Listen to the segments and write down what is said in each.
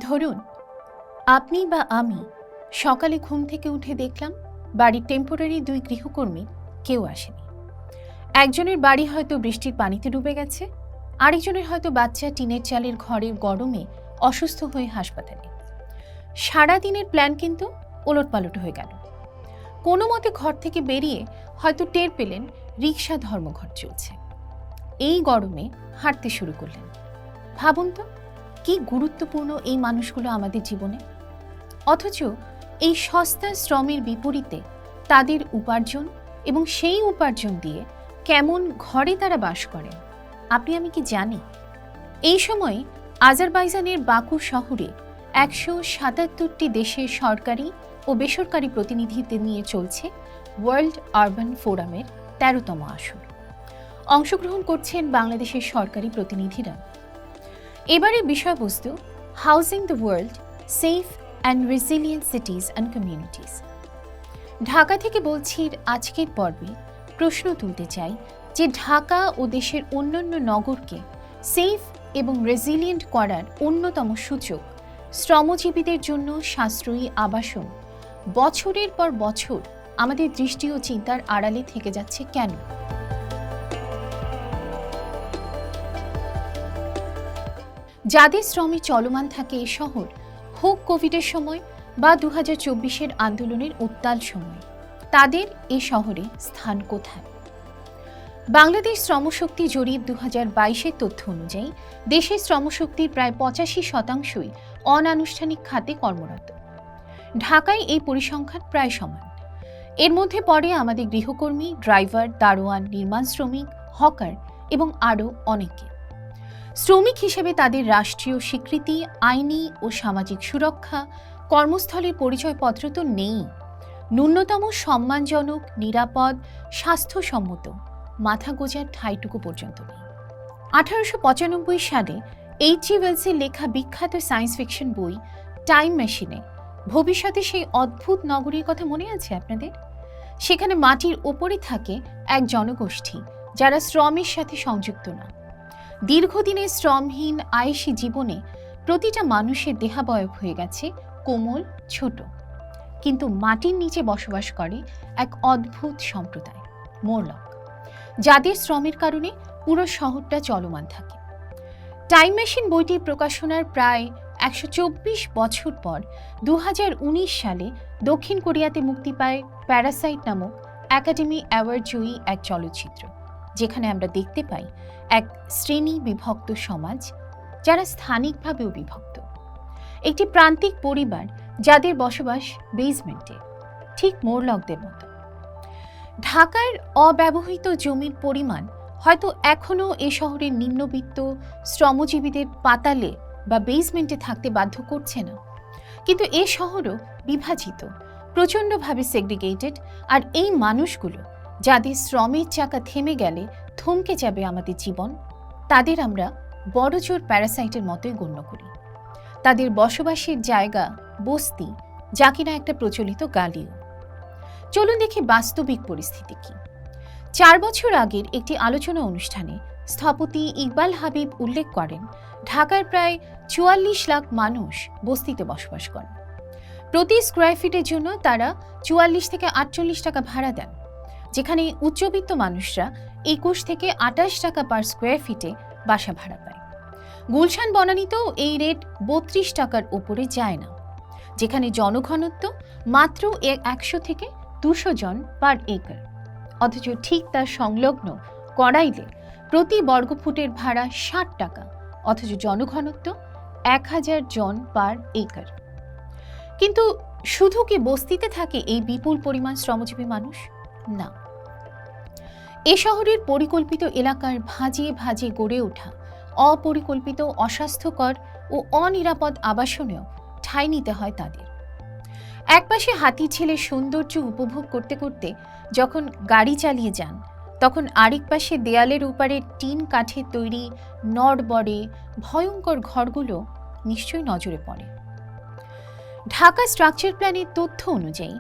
ধরুন আপনি বা আমি সকালে ঘুম থেকে উঠে দেখলাম বাড়ির টেম্পোরারি 2 গৃহকর্মী কেউ আসেনি। একজনের বাড়ি হয়তো বৃষ্টির পানিতে ডুবে গেছে, আরেকজনের হয়তো বাচ্চা টিনের চালের ঘরের গরমে অসুস্থ হয়ে হাসপাতালে। সারা দিনের প্ল্যান কিন্তু ওলটপালট হয়ে গেল। কোনো মতে ঘর থেকে বেরিয়ে হয়তো টের পেলেন রিকশা ধর্মঘট চলছে। এই গরমে হাঁটতে শুরু করলেন। ভাবুন তো কি গুরুত্বপূর্ণ এই মানুষগুলো আমাদের জীবনে, অথচ এই সস্তা শ্রমের বিপরীতে তাদের উপার্জন এবং সেই উপার্জন দিয়ে কেমন ঘরে তারা বাস করেন আপনি আমি কি জানি? এই সময় আজারবাইজানের বাকু শহরে 177টি দেশের সরকারি ও বেসরকারি প্রতিনিধিদের নিয়ে চলছে ওয়ার্ল্ড আরবান ফোরামের 13তম আসর। অংশগ্রহণ করছেন বাংলাদেশের সরকারি প্রতিনিধিরা। এবারে বিষয়বস্তু housing the world safe and resilient সিটিজ and communities. Dhaka থেকে বলছি আজকের পর্বে প্রশ্ন তুলতে চাই যে ঢাকা ও দেশের অন্যান্য নগরকে সেফ এবং রেজিলিয়েন্ট করার অন্যতম সূচক শ্রমজীবীদের জন্য সাশ্রয়ী আবাসন বছরের পর বছর আমাদের দৃষ্টি ও চিন্তার আড়ালে থেকে যাচ্ছে কেন? যাদের শ্রমে চলমান থাকে এ শহর, হোক কোভিডের সময় বা 2024-এর আন্দোলনের উত্তাল সময়, তাদের এ শহরে স্থান কোথায়? বাংলাদেশ শ্রমশক্তি জরিপ 2022-এর তথ্য অনুযায়ী দেশের শ্রমশক্তির প্রায় 85%ই অনানুষ্ঠানিক খাতে কর্মরত। ঢাকায় এই পরিসংখ্যান প্রায় সমান। এর মধ্যে পড়ে আমাদের গৃহকর্মী, ড্রাইভার, দারোয়ান, নির্মাণ শ্রমিক, হকার এবং আরও অনেকে। শ্রমিক হিসেবে তাদের রাষ্ট্রীয় স্বীকৃতি, আইনি ও সামাজিক সুরক্ষা, কর্মস্থলের পরিচয়পত্র তো নেই। ন্যূনতম সম্মানজনক, নিরাপদ, স্বাস্থ্যসম্মত মাথা গোঁজার ঠাঁইটুকু পর্যন্ত নেই। 1895 সালে H.G. ওয়েলসের লেখা বিখ্যাত সায়েন্স ফিকশন বই টাইম মেশিনে ভবিষ্যতে সেই অদ্ভুত নগরীর কথা মনে আছে আপনাদের? সেখানে মাটির ওপরে থাকে এক জনগোষ্ঠী যারা শ্রমের সাথে সংযুক্ত না। দীর্ঘদিনের শ্রমহীন আয়েশি জীবনে প্রতিটা মানুষের দেহাবয়ব হয়ে গেছে কোমল, ছোট, কিন্তু মাটির নিচে বসবাস করে এক অদ্ভুত সম্প্রদায়, মোরলক, যাদের শ্রমের কারণে পুরো শহরটা চলমান থাকে। টাইম মেশিন বইটির প্রকাশনার প্রায় 124 বছর পর 2019 সালে দক্ষিণ কোরিয়াতে মুক্তি পায় প্যারাসাইট নামক একাডেমি অ্যাওয়ার্ড জয়ী এক চলচ্চিত্র, যেখানে আমরা দেখতে পাই এক শ্রেণী বিভক্ত সমাজ যারা স্থানিকভাবেও বিভক্ত, একটি প্রান্তিক পরিবার যাদের বসবাস বেসমেন্টে, ঠিক মোরলকদের মতো। ঢাকার অব্যবহৃত জমির পরিমাণ হয়তো এখনও এ শহরের নিম্নবিত্ত শ্রমজীবীদের পাতালে বা বেসমেন্টে থাকতে বাধ্য করছে না, কিন্তু এ শহরও বিভাজিত, প্রচণ্ডভাবে সেগ্রিগেটেড। আর এই মানুষগুলো যাদের শ্রমের চাকা থেমে গেলে থমকে যাবে আমাদের জীবন, তাদের আমরা বড়জোর প্যারাসাইটের মতোই গণ্য করি। তাদের বসবাসের জায়গা বস্তি, যা কিনা একটা প্রচলিত গালিও। চলুন দেখি বাস্তবিক পরিস্থিতি কি। 4 বছর আগের একটি আলোচনা অনুষ্ঠানে স্থপতি ইকবাল হাবিব উল্লেখ করেন ঢাকার প্রায় 44 লাখ মানুষ বস্তিতে বসবাস করেন। প্রতি স্কোয়ার ফিটের জন্য তারা 44 থেকে 48 টাকা ভাড়া দেন, যেখানে উচ্চবিত্ত মানুষরা 21 থেকে 28 টাকা পার স্কোয়ার ফিটে বাসা ভাড়া পায়। গুলশান বনানীতেও এই রেট 32 টাকার উপরে যায় না, যেখানে জনঘনত্ব মাত্র 100 থেকে 200 জন পার একর, অথচ ঠিক তার সংলগ্ন কড়াইলে প্রতি বর্গফুটের ভাড়া 60 টাকা, অথচ জনঘনত্ব 1000 জন পার একর। কিন্তু শুধু কি বস্তিতে থাকে এই বিপুল পরিমাণ শ্রমজীবী মানুষ? না, এ শহরের পরিকল্পিত এলাকার ভাঁজে ভাঁজে গড়ে ওঠা অপরিকল্পিত, অস্বাস্থ্যকর ও অনিরাপদ আবাসনেও ঠাঁই নিতে হয় তাদের। একপাশে হাতির ঝিলের সৌন্দর্য উপভোগ করতে করতে যখন গাড়ি চালিয়ে যান, তখন আরেক পাশে দেয়ালের উপারে টিন কাঠের তৈরি নড়বড়ে ভয়ঙ্কর ঘরগুলো নিশ্চয়ই নজরে পড়ে। ঢাকা স্ট্রাকচার প্ল্যানের তথ্য অনুযায়ী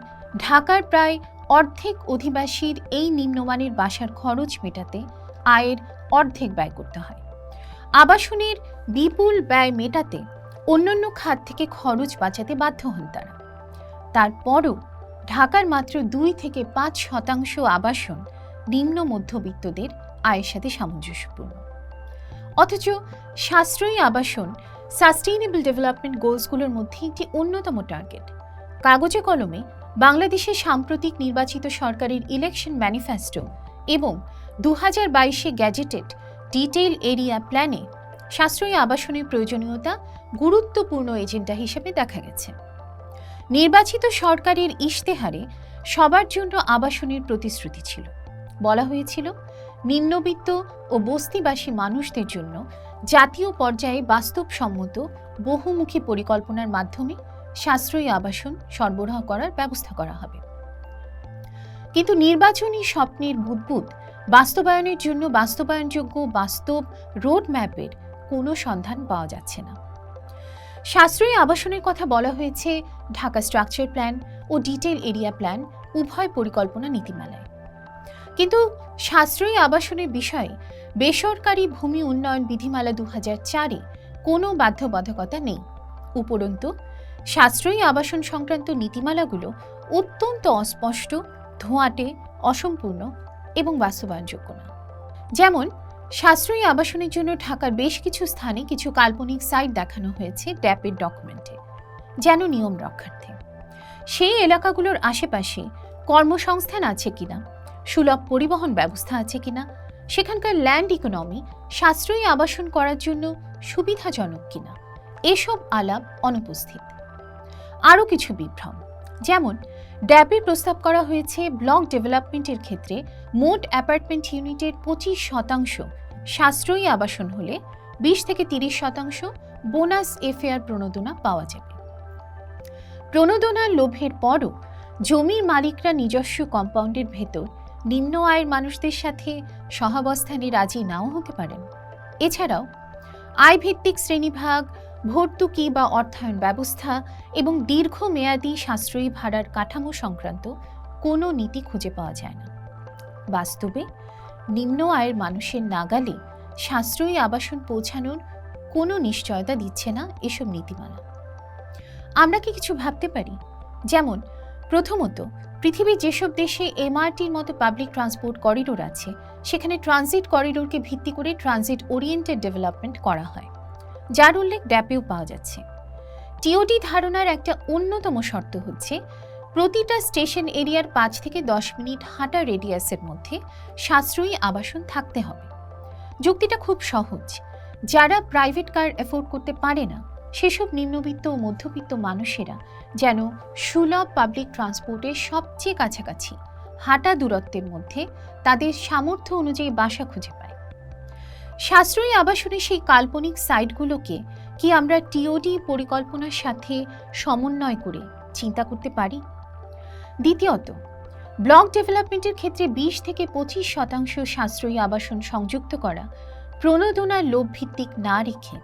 ঢাকার প্রায় অর্ধেক অধিবাসীর এই নিম্নমানের বাসার খরচ মেটাতে আয়ের অর্ধেক ব্যয় করতে হয়। আবাসনের বিপুল ব্যয় মেটাতে অন্যান্য খাত থেকে খরচ বাঁচাতে বাধ্য হন তারা। তারপরও ঢাকার মাত্র 2 থেকে 5% আবাসন নিম্ন মধ্যবিত্তদের আয়ের সাথে সামঞ্জস্যপূর্ণ। অথচ সাশ্রয়ী আবাসন সাস্টেইনেবল ডেভেলপমেন্ট গোলসগুলোর মধ্যে একটি অন্যতম টার্গেট। কাগজে কলমে বাংলাদেশের সাম্প্রতিক নির্বাচিত সরকারের ইলেকশন ম্যানিফেস্টো এবং 2022-এ গ্যাজেটেড ডিটেইল এরিয়া প্ল্যানে সাশ্রয়ী আবাসনের প্রয়োজনীয়তা গুরুত্বপূর্ণ এজেন্ডা হিসেবে দেখা গেছে। নির্বাচিত সরকারের ইশতেহারে সবার জন্য আবাসনের প্রতিশ্রুতি ছিল। বলা হয়েছিল, নিম্নবিত্ত ও বস্তিবাসী মানুষদের জন্য জাতীয় পর্যায়ে বাস্তবসম্মত বহুমুখী পরিকল্পনার মাধ্যমে সাশ্রয়ী আবাসন সরবরাহ করার ব্যবস্থা করা হবে। কিন্তু নির্বাচনী স্বপ্নের বুদবুদ বাস্তবায়নের জন্য বাস্তবায়নযোগ্য বাস্তব রোড ম্যাপের কোনো সন্ধান পাওয়া যাচ্ছে না। সাশ্রয়ী আবাসনের কথা বলা হয়েছে ঢাকা স্ট্রাকচার প্ল্যান ও ডিটেইল এরিয়া প্ল্যান উভয় পরিকল্পনা নীতিমালায়। কিন্তু সাশ্রয়ী আবাসনের বিষয়ে বেসরকারি ভূমি উন্নয়ন বিধিমালা 2004-এ কোনো বাধ্যবাধকতা নেই। উপরন্তু সাশ্রয়ী আবাসন সংক্রান্ত নীতিমালাগুলো অত্যন্ত অস্পষ্ট, ধোঁয়াটে, অসম্পূর্ণ এবং বাস্তবায়নযোগ্য না। যেমন, সাশ্রয়ী আবাসনের জন্য ঢাকার বেশ কিছু স্থানে কিছু কাল্পনিক সাইট দেখানো হয়েছে ড্যাপের ডকুমেন্টে, যেন নিয়ম রক্ষার্থে। সেই এলাকাগুলোর আশেপাশে কর্মসংস্থান আছে কিনা, সুলভ পরিবহন ব্যবস্থা আছে কিনা, সেখানকার ল্যান্ড ইকোনমি সাশ্রয়ী আবাসন করার জন্য সুবিধাজনক কিনা, এসব আলাপ অনুপস্থিত। আরও কিছু বিভ্রম, যেমন ড্যাপে প্রস্তাব করা হয়েছে ব্লক ডেভেলপমেন্টের ক্ষেত্রে মোট অ্যাপার্টমেন্ট ইউনিটের 25% সাশ্রয়ী আবাসন হলে 20 থেকে 30% বোনাস এফএআর প্রণোদনা পাওয়া যাবে। প্রণোদনার লোভের পরও জমির মালিকরা নিজস্ব কম্পাউন্ডের ভেতর নিম্ন আয়ের মানুষদের সাথে সহাবস্থানে রাজি নাও হতে পারেন। এছাড়াও আয়ভিত্তিক শ্রেণীভাগ, ভর্তুকি বা অর্থায়ন ব্যবস্থা এবং দীর্ঘমেয়াদী সাশ্রয়ী ভাড়ার কাঠামো সংক্রান্ত কোনো নীতি খুঁজে পাওয়া যায় না। বাস্তবে নিম্ন আয়ের মানুষের নাগালে সাশ্রয়ী আবাসন পৌঁছানোর কোনো নিশ্চয়তা দিচ্ছে না এসব নীতিমালা। আমরা কি কিছু ভাবতে পারি? যেমন, প্রথমত, পৃথিবীর যেসব দেশে এমআরটির মতো পাবলিক ট্রান্সপোর্ট করিডোর আছে, সেখানে ট্রানজিট করিডোরকে ভিত্তি করে ট্রানজিট ওরিয়েন্টেড ডেভেলপমেন্ট করা হয়, যার উল্লেখ ড্যাপেও পাওয়া যাচ্ছে। টিওডি ধারণার একটা অন্যতম শর্ত হচ্ছে প্রতিটা স্টেশন এরিয়ার 5 থেকে 10 মিনিট হাঁটা রেডিয়াসের মধ্যে সাশ্রয়ী আবাসন থাকতে হবে। যুক্তিটা খুব সহজ। যারা প্রাইভেট কার এফোর্ড করতে পারে না, সেসব নিম্নবিত্ত ও মধ্যবিত্ত মানুষেরা যেন সুলভ পাবলিক ট্রান্সপোর্টের সবচেয়ে কাছাকাছি হাঁটা দূরত্বের মধ্যে তাদের সামর্থ্য অনুযায়ী বাসা খুঁজে পায়। সাশ্রয়ী আবাসনের সেই কাল্পনিক সাইটগুলোকে কি আমরা টিওডি পরিকল্পনার সাথে সমন্বয় করে চিন্তা করতে পারি? দ্বিতীয়ত, ব্লক ডেভেলপমেন্টের ক্ষেত্রে 20 থেকে 25% সাশ্রয়ী আবাসন সংযুক্ত করা প্রণোদনার লোভ ভিত্তিক না রেখে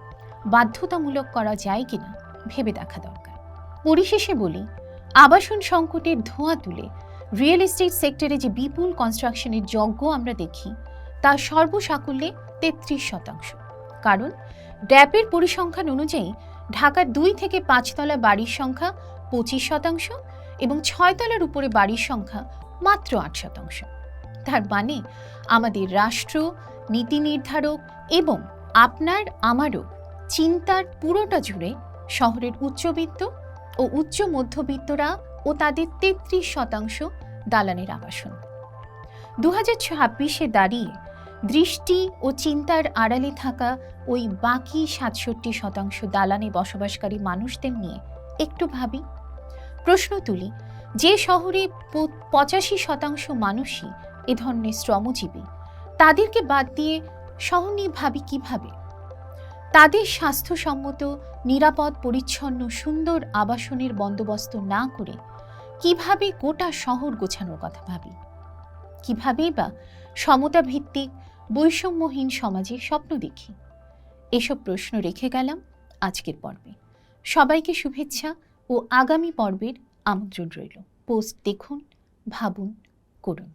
বাধ্যতামূলক করা যায় কিনা ভেবে দেখা দরকার। পরিশেষে বলি, আবাসন সংকটের ধোঁয়া তুলে রিয়েল এস্টেট সেক্টরে যে বিপুল কনস্ট্রাকশনের যজ্ঞ আমরা দেখি, তা সর্বসাকুল্যে 33%। কারণ ড্যাপের পরিসংখ্যান অনুযায়ী ঢাকার 2 থেকে 5 তলা বাড়ির সংখ্যা 25% এবং 6 তলার উপরে বাড়ির সংখ্যা মাত্র 8%। তার মানে আমাদের রাষ্ট্র, নীতি নির্ধারক এবং আপনার আমারও চিন্তার পুরোটা জুড়ে শহরের উচ্চবিত্ত ও উচ্চ মধ্যবিত্তরা ও তাদের 33% দালানের আবাসন। 2026-এ দাঁড়িয়ে দৃষ্টি ও চিন্তার আড়ালে থাকা ওই বাকি 67% দালানে বসবাসকারী মানুষদের নিয়ে একটু ভাবি। প্রশ্ন তুলি, যে শহরে 85% মানুষই এ ধরনের শ্রমজীবী, তাদেরকে বাদ দিয়ে শহর নিয়ে ভাবি কিভাবে? তাদের স্বাস্থ্যসম্মত, নিরাপদ, পরিচ্ছন্ন, সুন্দর আবাসনের বন্দোবস্ত না করে কিভাবে গোটা শহর গোছানোর কথা ভাবি? কিভাবেই বা সমতা ভিত্তিক বৈষম্যহীন সমাজের স্বপ্ন দেখি? এসব প্রশ্ন রেখে গেলাম আজকের পর্বে। সবাইকে শুভেচ্ছা ও আগামী পর্বের আমন্ত্রণ রইল। পোস্ট দেখুন, ভাবুন, করুন।